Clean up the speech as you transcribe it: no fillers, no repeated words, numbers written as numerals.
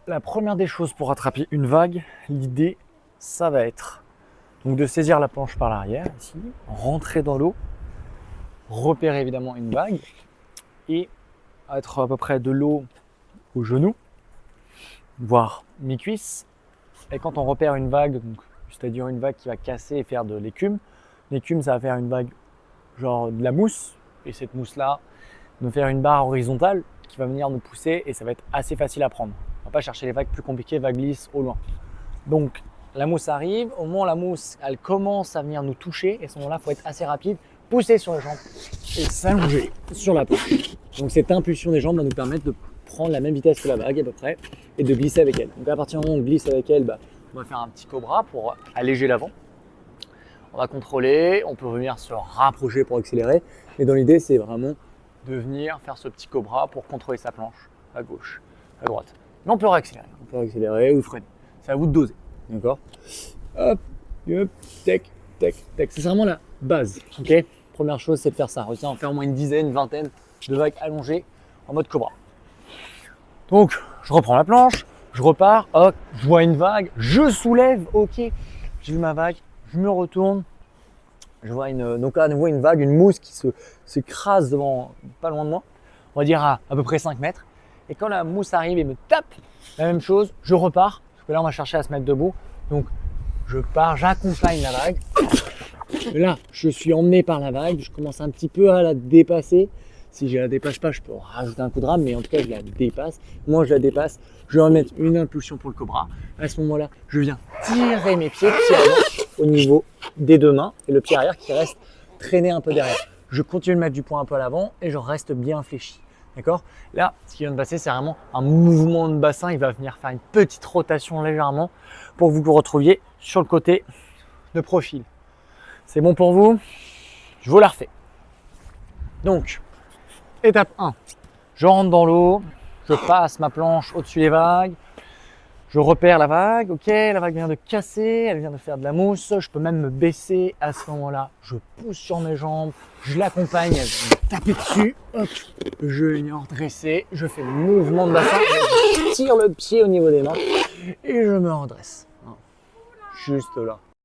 la première des choses pour attraper une vague, l'idée, ça va être donc de saisir la planche par l'arrière, ici, rentrer dans l'eau, repérer évidemment une vague et être à peu près de l'eau au genou, voire mi-cuisse. Et quand on repère une vague, donc c'est-à-dire une vague qui va casser et faire de l'écume, l'écume ça va faire une vague genre de la mousse, et cette mousse-là va faire une barre horizontale qui va venir nous pousser et ça va être assez facile à prendre. On va pas chercher les vagues plus compliquées, vagues lisses au loin. Donc la mousse arrive, au moment où la mousse elle commence à venir nous toucher, et à ce moment-là, il faut être assez rapide, pousser sur les jambes et s'allonger sur la planche. Donc cette impulsion des jambes va nous permettre de prendre la même vitesse que la vague à peu près et de glisser avec elle. Donc à partir du moment où on glisse avec elle, on va faire un petit cobra pour alléger l'avant. On va contrôler, on peut venir se rapprocher pour accélérer, mais dans l'idée c'est vraiment de venir faire ce petit cobra pour contrôler sa planche à gauche, à droite. Mais on peut réaccélérer ou freiner. C'est à vous de doser, d'accord? Hop, hop, tac, tac, tac. C'est vraiment la base, ok? Première chose, c'est de faire ça. On fait au moins une dizaine, une vingtaine de vagues allongées en mode cobra. Donc, je reprends la planche, je repars, hop, je vois une vague, je soulève, ok, j'ai vu ma vague, je me retourne, je vois donc là, on voit une vague, une mousse qui s'écrase devant, pas loin de moi, on va dire à peu près 5 mètres. Et quand la mousse arrive et me tape, la même chose, je repars, parce que là on va chercher à se mettre debout. Donc je pars, j'accompagne la vague. Et là, je suis emmené par la vague, je commence un petit peu à la dépasser. Si je la dépasse pas, je peux rajouter un coup de rame, mais en tout cas, je la dépasse. Moi, je la dépasse, je vais remettre une impulsion pour le cobra. À ce moment-là, je viens tirer mes pieds au niveau des deux mains et le pied arrière qui reste traîné un peu derrière. Je continue de mettre du poing un peu à l'avant et je reste bien fléchi. D'accord? Là, ce qui vient de passer, c'est vraiment un mouvement de bassin. Il va venir faire une petite rotation légèrement pour que vous vous retrouviez sur le côté de profil. C'est bon pour vous? Je vous la refais. Donc, étape 1, je rentre dans l'eau, je passe ma planche au-dessus des vagues, je repère la vague, ok, la vague vient de casser, elle vient de faire de la mousse, je peux même me baisser à ce moment-là, je pousse sur mes jambes, je l'accompagne, elle vient me taper dessus, hop, je viens redresser, je fais le mouvement de bassin, je tire le pied au niveau des mains et je me redresse. Juste là.